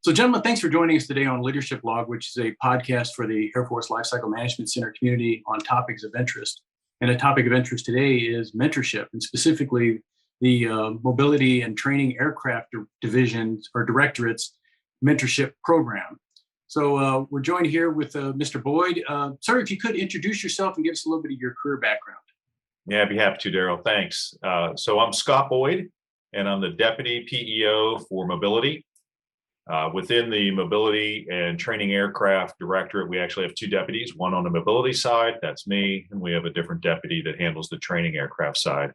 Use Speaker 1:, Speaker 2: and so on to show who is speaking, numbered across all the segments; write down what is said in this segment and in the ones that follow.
Speaker 1: So, gentlemen, thanks for joining us today on Leadership Log, which is a podcast for the Air Force Lifecycle Management Center community on topics of interest. And a topic of interest today is mentorship, and specifically the Mobility and Training Aircraft Division's or Directorate's Mentorship Program. So we're joined here with Mr. Boyd. Sir, if you could introduce yourself and give us a little bit of your career background.
Speaker 2: Yeah, I'd be happy to, Daryl. Thanks. So I'm Scott Boyd, and I'm the Deputy PEO for Mobility. Within the Mobility and Training Aircraft Directorate, we actually have two deputies, one on the mobility side, that's me, and we have a different deputy that handles the training aircraft side.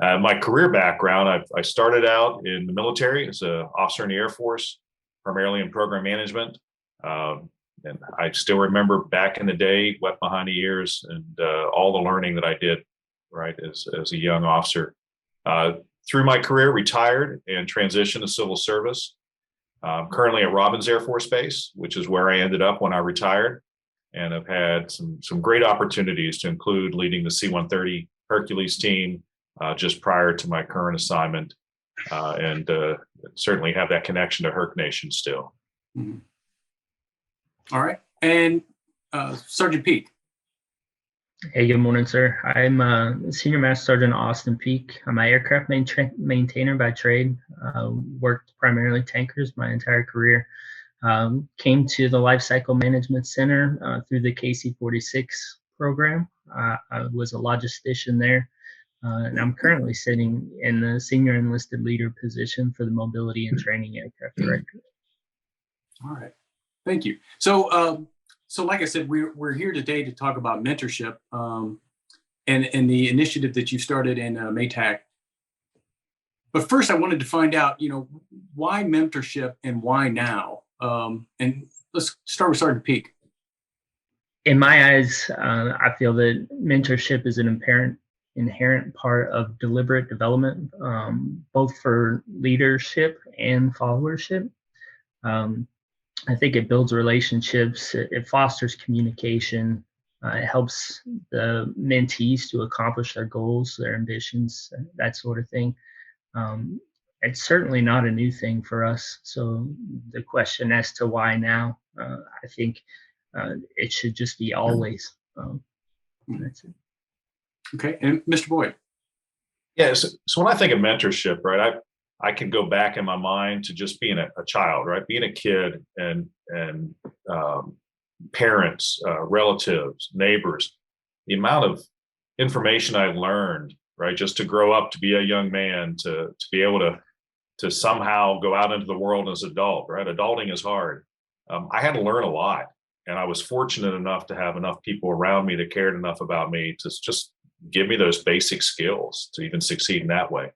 Speaker 2: My career background, I started out in the military as an officer in the Air Force, primarily in program management. And I still remember back in the day, wet behind the ears, and all the learning that I did, right, as a young officer. Through my career, retired and transitioned to civil service. Currently at Robins Air Force Base, which is where I ended up when I retired. And I've had some great opportunities to include leading the C-130 Hercules team just prior to my current assignment. And certainly have that connection to Herc Nation still.
Speaker 1: Mm-hmm. All right. And Sergeant Peak.
Speaker 3: Hey, good morning, sir. I'm Senior Master Sergeant Austin Peak. I'm an aircraft maintainer by trade. Worked primarily tankers my entire career. Came to the Lifecycle Management Center through the KC-46 program. I was a logistician there, and I'm currently sitting in the Senior Enlisted Leader position for the Mobility and Training Aircraft Directorate.
Speaker 1: All right. Thank you. So like I said, we're here today to talk about mentorship and the initiative that you started in Maytac. But first, I wanted to find out, why mentorship and why now? And let's start with Sergeant Peak.
Speaker 3: In my eyes, I feel that mentorship is an inherent part of deliberate development, both for leadership and followership. I think it builds relationships, it fosters communication, it helps the mentees to accomplish their goals, their ambitions, that sort of thing. It's certainly not a new thing for us. So the question as to why now, I think it should just be always. That's it.
Speaker 1: Okay, and Mr. Boyd.
Speaker 2: Yeah, so when I think of mentorship, right, I can go back in my mind to just being a child, right? Being a kid and parents, relatives, neighbors, the amount of information I learned, right? Just to grow up, to be a young man, to be able to somehow go out into the world as an adult, right? Adulting is hard. I had to learn a lot, and I was fortunate enough to have enough people around me that cared enough about me to just give me those basic skills to even succeed in that way.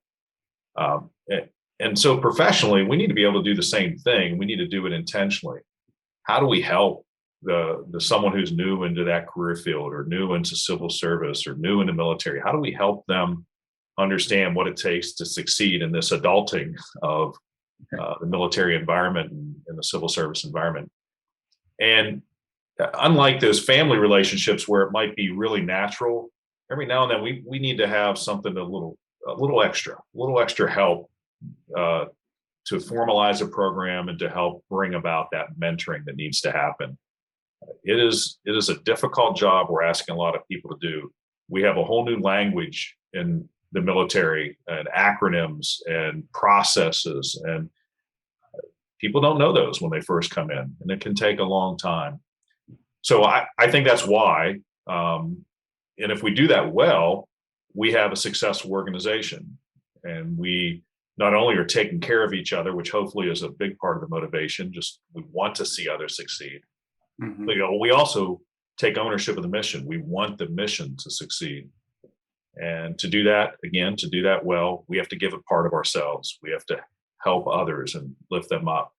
Speaker 2: And so professionally, we need to be able to do the same thing. We need to do it intentionally. How do we help the someone who's new into that career field or new into civil service or new into military? How do we help them understand what it takes to succeed in this adulting of the military environment and the civil service environment? And unlike those family relationships where it might be really natural, every now and then we need to have something a little extra help to formalize a program and to help bring about that mentoring that needs to happen. It is a difficult job we're asking a lot of people to do. We have a whole new language in the military and acronyms and processes, and people don't know those when they first come in, and it can take a long time. So I think that's why, and if we do that well, we have a successful organization, and we not only are taking care of each other, which hopefully is a big part of the motivation, just we want to see others succeed. Mm-hmm. But, we also take ownership of the mission. We want the mission to succeed. And to do that well, we have to give a part of ourselves. We have to help others and lift them up.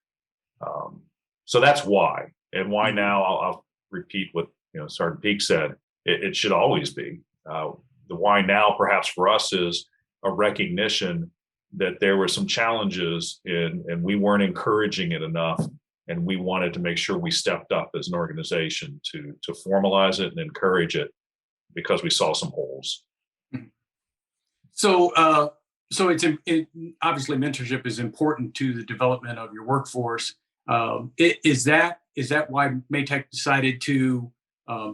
Speaker 2: So that's why. And why now, I'll repeat what Sergeant Peak said, it should always be. The why now perhaps for us is a recognition that there were some challenges and we weren't encouraging it enough. And we wanted to make sure we stepped up as an organization to formalize it and encourage it because we saw some holes.
Speaker 1: So obviously mentorship is important to the development of your workforce Is that why Maytech decided to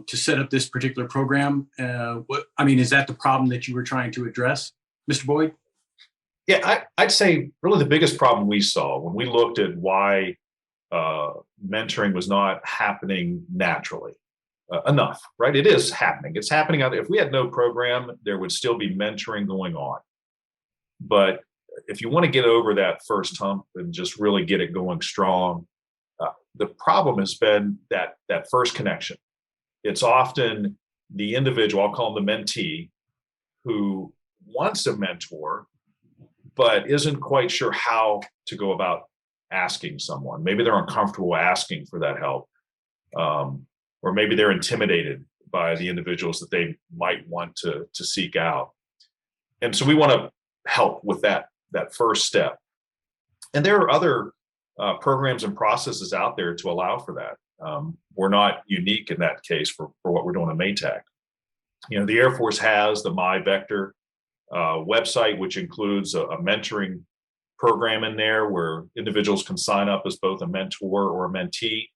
Speaker 1: set up this particular program? Is that the problem that you were trying to address, Mr. Boyd?
Speaker 2: Yeah, I'd say really the biggest problem we saw when we looked at why mentoring was not happening naturally enough, right? It is happening. It's happening out there. If we had no program, there would still be mentoring going on. But if you want to get over that first hump and just really get it going strong, the problem has been that first connection. It's often the individual, I'll call them the mentee, who wants a mentor, but isn't quite sure how to go about asking someone. Maybe they're uncomfortable asking for that help, or maybe they're intimidated by the individuals that they might want to seek out. And so we want to help with that first step. And there are other programs and processes out there to allow for that. We're not unique in that case for what we're doing at Maytech. The Air Force has the MyVector website, which includes a mentoring program in there where individuals can sign up as both a mentor or a mentee.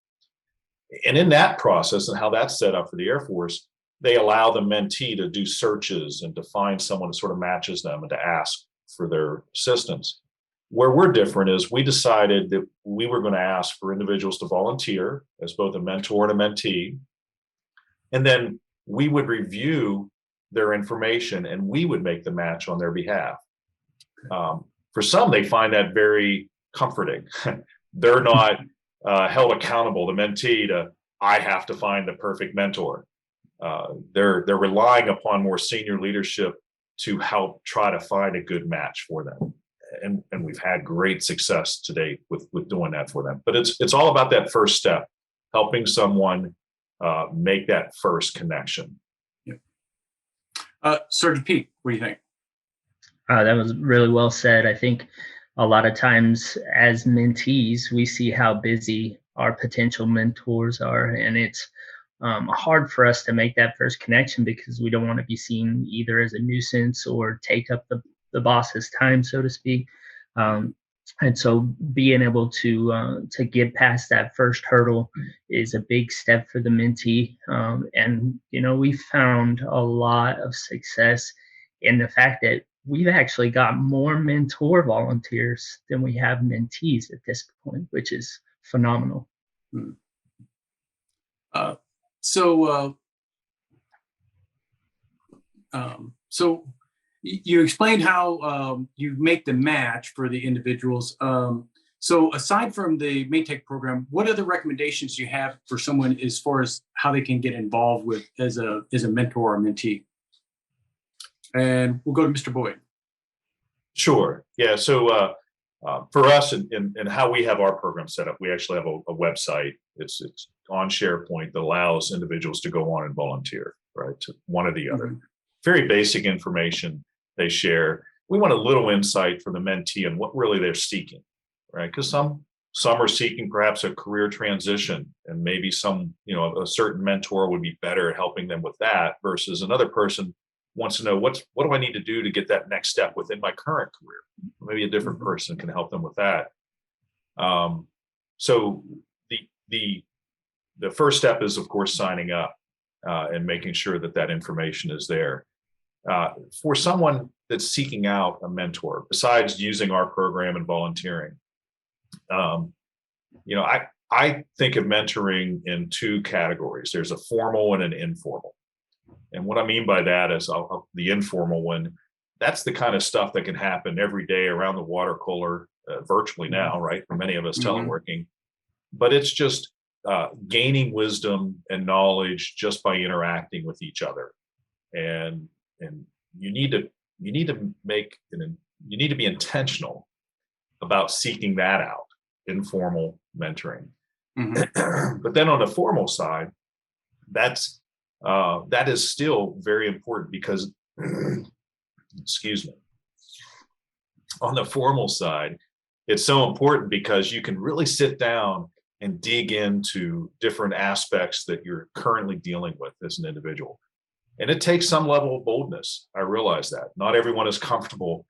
Speaker 2: And in that process and how that's set up for the Air Force, they allow the mentee to do searches and to find someone that sort of matches them and to ask for their assistance. Where we're different is we decided that we were going to ask for individuals to volunteer as both a mentor and a mentee. And then we would review their information and we would make the match on their behalf. For some, they find that very comforting. They're not held accountable, the mentee, to I have to find the perfect mentor. They're relying upon more senior leadership to help try to find a good match for them. And we've had great success to date with doing that for them. But it's all about that first step, helping someone make that first connection.
Speaker 1: Sergeant Pete, what do you think?
Speaker 3: That was really well said. I think a lot of times as mentees, we see how busy our potential mentors are, and it's hard for us to make that first connection because we don't want to be seen either as a nuisance or take up the boss's time, so to speak. And so being able to get past that first hurdle is a big step for the mentee. And we found a lot of success in the fact that we've actually got more mentor volunteers than we have mentees at this point, which is phenomenal.
Speaker 1: So you explained how you make the match for the individuals. So aside from the Maytech program, what other recommendations do you have for someone as far as how they can get involved with as a mentor or mentee? And we'll go to Mr. Boyd.
Speaker 2: Sure. Yeah. So for us and how we have our program set up, we actually have a website. It's on SharePoint that allows individuals to go on and volunteer, right, to one or the other. Mm-hmm. Very basic information they share. We want a little insight from the mentee and what really they're seeking, right? Because some are seeking perhaps a career transition, and maybe a certain mentor would be better at helping them with that versus another person wants to know what do I need to do to get that next step within my current career. Maybe a different person can help them with that. So the first step is, of course, signing up and making sure that information is there. For someone that's seeking out a mentor, besides using our program and volunteering, I think of mentoring in two categories. There's a formal and an informal. And what I mean by that is the informal one, that's the kind of stuff that can happen every day around the water cooler, virtually now, right? For many of us teleworking. But it's just gaining wisdom and knowledge just by interacting with each other. And you need to be intentional about seeking that out, informal mentoring. Mm-hmm. But then on the formal side, that is still very important because, excuse me, on the formal side, it's so important because you can really sit down and dig into different aspects that you're currently dealing with as an individual. And it takes some level of boldness. I realize that. Not everyone is comfortable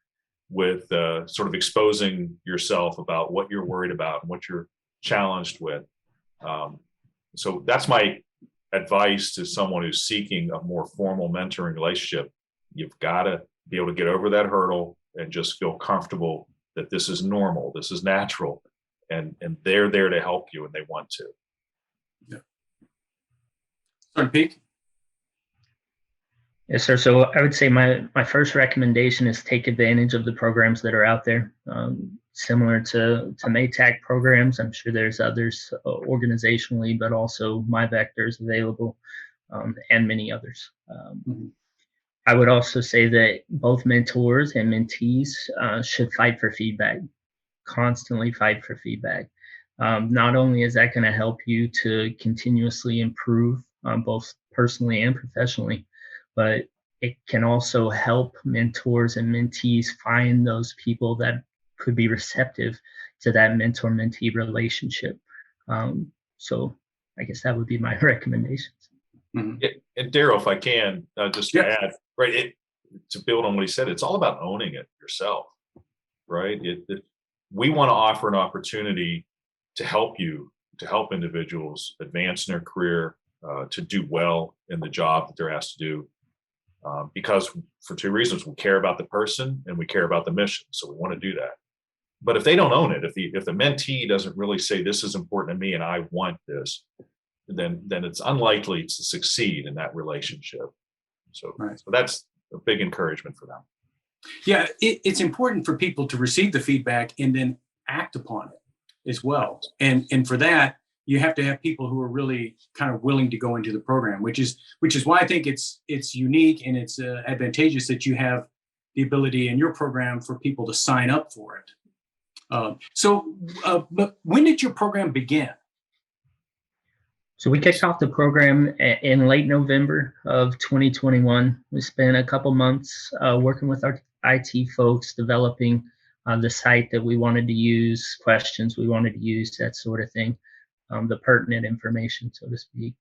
Speaker 2: with sort of exposing yourself about what you're worried about and what you're challenged with. So that's my advice to someone who's seeking a more formal mentoring relationship. You've got to be able to get over that hurdle and just feel comfortable that this is normal, this is natural, and they're there to help you and they want to.
Speaker 1: Yeah. Sorry, Pete.
Speaker 3: Yes, sir. So I would say my first recommendation is take advantage of the programs that are out there. Similar to MATAC programs, I'm sure there's others organizationally, but also MyVector is available, and many others. I would also say that both mentors and mentees should fight for feedback, constantly fight for feedback. Not only is that going to help you to continuously improve both personally and professionally, but it can also help mentors and mentees find those people that could be receptive to that mentor-mentee relationship. So I guess that would be my recommendations.
Speaker 2: Mm-hmm. And Daryl, if I can, just to add, right, to build on what he said, it's all about owning it yourself, right? We want to offer an opportunity to help individuals advance in their career, to do well in the job that they're asked to do. Because for two reasons: we care about the person and we care about the mission. So we want to do that. But if they don't own it, if the mentee doesn't really say, this is important to me and I want this, then it's unlikely to succeed in that relationship. So that's a big encouragement for them.
Speaker 1: Yeah, it's important for people to receive the feedback and then act upon it as well. And for that, you have to have people who are really kind of willing to go into the program, which is why I think it's unique and it's advantageous that you have the ability in your program for people to sign up for it. But when did your program begin?
Speaker 3: So we kicked off the program in late November of 2021. We spent a couple months working with our IT folks, developing the site that we wanted to use, questions we wanted to use, that sort of thing, the pertinent information, so to speak.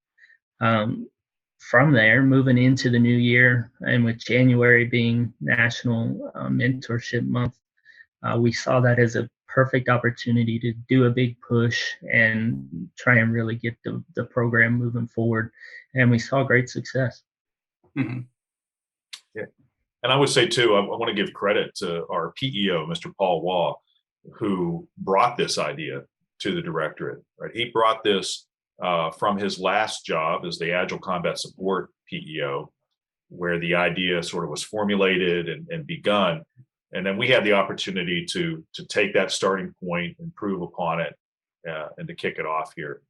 Speaker 3: From there, moving into the new year, and with January being National Mentorship Month, we saw that as a perfect opportunity to do a big push and try and really get the program moving forward. And we saw great success.
Speaker 2: Mm-hmm. Yeah. And I would say too, I want to give credit to our PEO, Mr. Paul Waugh, who brought this idea to the Directorate, right? He brought this from his last job as the Agile Combat Support PEO, where the idea sort of was formulated and begun. And then we had the opportunity to take that starting point, improve upon it, and to kick it off here.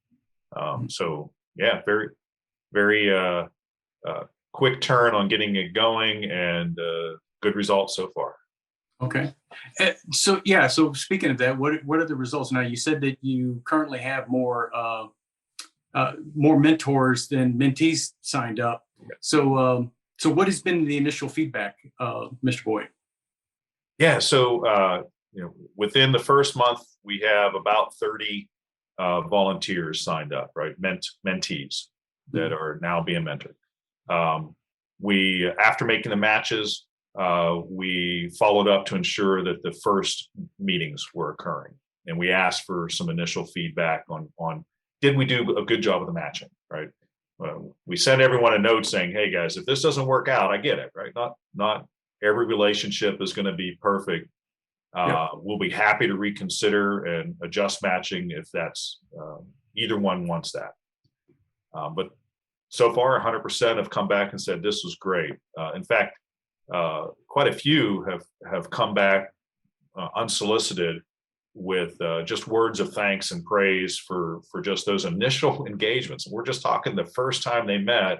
Speaker 2: So yeah, very, very quick turn on getting it going, and good results so far.
Speaker 1: Okay. So speaking of that, what are the results? Now, you said that you currently have more mentors than mentees signed up. So what has been the initial feedback, Mr. Boyd?
Speaker 2: Yeah, so within the first month, we have about 30 volunteers signed up, right? Mentees that are now being mentored. We, after making the matches, we followed up to ensure that the first meetings were occurring, and we asked for some initial feedback on did we do a good job of the matching, right? We sent everyone a note saying, hey guys, if this doesn't work out, I get it, right? Not every relationship is going to be perfect. We'll be happy to reconsider and adjust matching if that's either one wants that. But so far, 100% have come back and said this was great. In fact, quite a few have come back unsolicited with just words of thanks and praise for just those initial engagements. We're just talking the first time they met.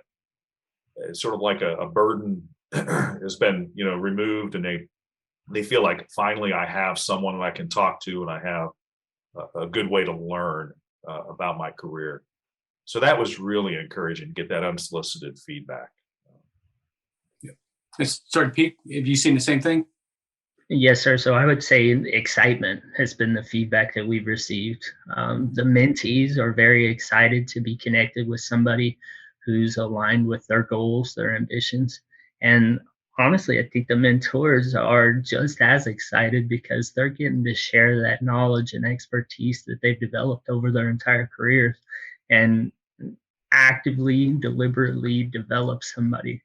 Speaker 2: It's sort of like a burden has been removed, and they feel like finally I have someone that I can talk to, and I have a good way to learn about my career. So that was really encouraging to get that unsolicited feedback.
Speaker 1: Sorry, Pete, have you seen the same thing?
Speaker 3: Yes, sir. So I would say excitement has been the feedback that we've received. The mentees are very excited to be connected with somebody who's aligned with their goals, their ambitions. And honestly, I think the mentors are just as excited because they're getting to share that knowledge and expertise that they've developed over their entire careers and actively, deliberately develop somebody.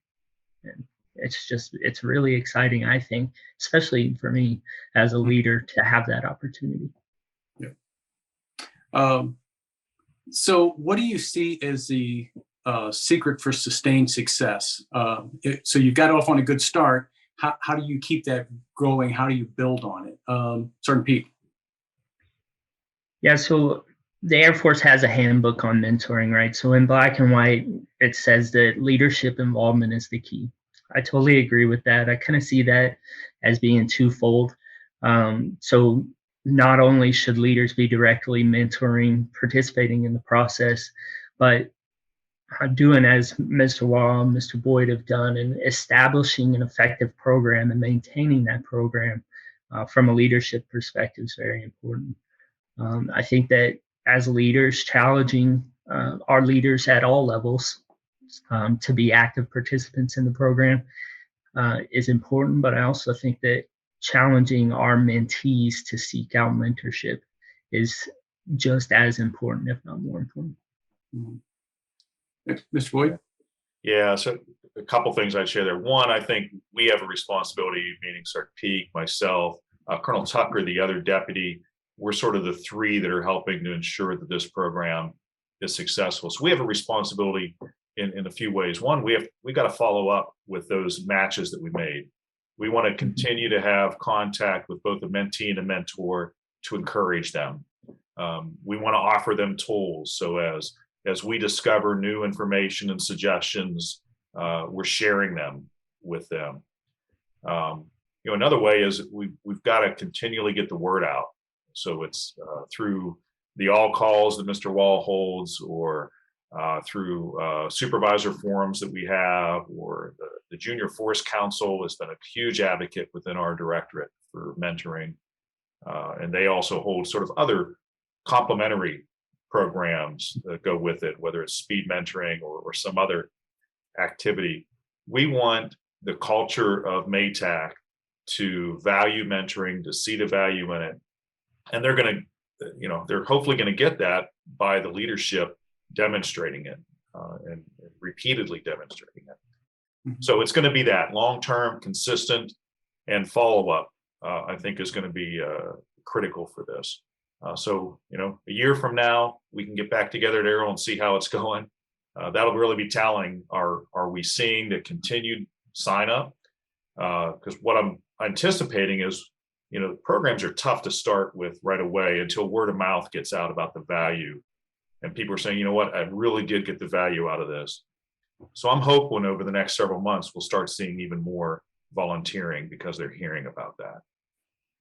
Speaker 3: And it's really exciting, I think, especially for me as a leader to have that opportunity.
Speaker 1: Yeah. So what do you see as the secret for sustained success? So you got off on a good start. How do you keep that growing? How do you build on it? Sergeant Pete.
Speaker 3: Yeah, so the Air Force has a handbook on mentoring, right? So in black and white, it says that leadership involvement is the key. I totally agree with that. I kind of see that as being twofold. So not only should leaders be directly mentoring, participating in the process, but doing as Mr. Wall and Mr. Boyd have done and establishing an effective program and maintaining that program from a leadership perspective is very important. I think that as leaders, challenging our leaders at all levels to be active participants in the program is important, but I also think that challenging our mentees to seek out mentorship is just as important, if not more important.
Speaker 1: Mm-hmm. Mr. Boyd?
Speaker 2: Yeah, so a couple things I'd share there. One, I think we have a responsibility, meaning Sergeant Peak, myself, Colonel Tucker, the other deputy. We're sort of the three that are helping to ensure that this program is successful. So we have a responsibility in a few ways. One, we got to follow up with those matches that we made. We want to continue to have contact with both the mentee and the mentor to encourage them. We want to offer them tools. So as we discover new information and suggestions, we're sharing them with them. Another way is we've got to continually get the word out. So it's through the all calls that Mr. Wall holds, or through supervisor forums that we have, or the Junior Force Council has been a huge advocate within our directorate for mentoring. And they also hold sort of other complementary programs that go with it, whether it's speed mentoring or some other activity. We want the culture of MATAC to value mentoring, to see the value in it. And they're going to, they're hopefully going to get that by the leadership demonstrating it and repeatedly demonstrating it. Mm-hmm. So it's going to be that long-term, consistent, and follow-up, I think, is going to be critical for this. So, a year from now, we can get back together at Arrow and see how it's going. That'll really be telling, are we seeing the continued sign up? Because what I'm anticipating is, programs are tough to start with right away until word of mouth gets out about the value. And people are saying, you know what, I really did get the value out of this. So I'm hoping over the next several months, we'll start seeing even more volunteering because they're hearing about that.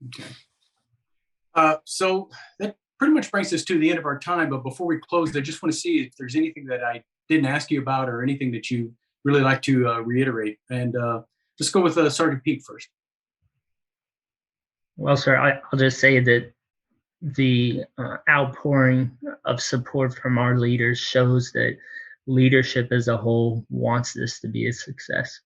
Speaker 1: Okay. So that pretty much brings us to the end of our time. But before we close, I just want to see if there's anything that I didn't ask you about or anything that you really like to reiterate. And let's go with Sergeant Peak first.
Speaker 3: Well, sir, I'll just say that the outpouring of support from our leaders shows that leadership as a whole wants this to be a success.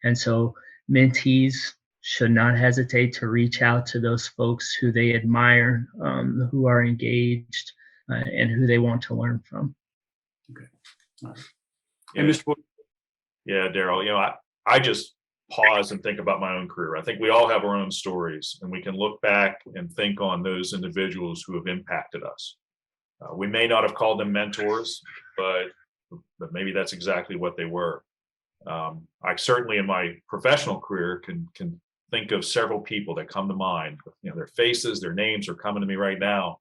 Speaker 3: And so mentees should not hesitate to reach out to those folks who they admire, who are engaged, and who they want to learn from.
Speaker 1: Okay. All right. And Mr. Boyd?
Speaker 2: Yeah, Daryl, I just pause and think about my own career. I think we all have our own stories, and we can look back and think on those individuals who have impacted us. We may not have called them mentors, but maybe that's exactly what they were. I certainly in my professional career can think of several people that come to mind. Their faces, their names are coming to me right now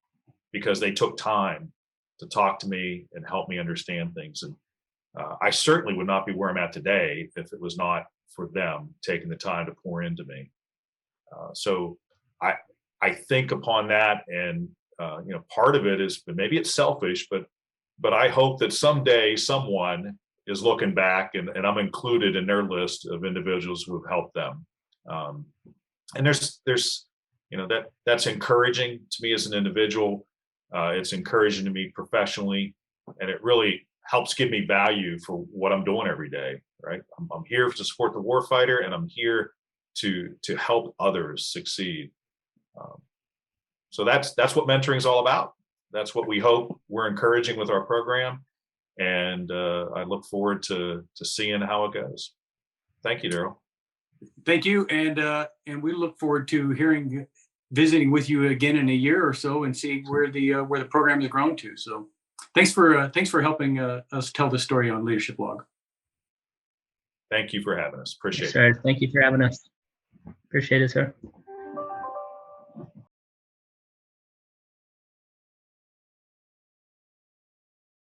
Speaker 2: because they took time to talk to me and help me understand things. And I certainly would not be where I'm at today if it was not for them taking the time to pour into me. So I think upon that, and part of it is, maybe it's selfish, but I hope that someday someone is looking back and I'm included in their list of individuals who have helped them. And there's that's encouraging to me as an individual. It's encouraging to me professionally, and it really helps give me value for what I'm doing every day. right? I'm here to support the warfighter, and I'm here to help others succeed. So that's what mentoring is all about. That's what we hope we're encouraging with our program, and I look forward to seeing how it goes. Thank you, Daryl.
Speaker 1: Thank you, and we look forward to visiting with you again in a year or so and see where the program has grown to. So, thanks for helping us tell this story on Leadership Log.
Speaker 2: Thank you for having us. Appreciate it.
Speaker 3: Sir, thank you for having us. Appreciate it, sir.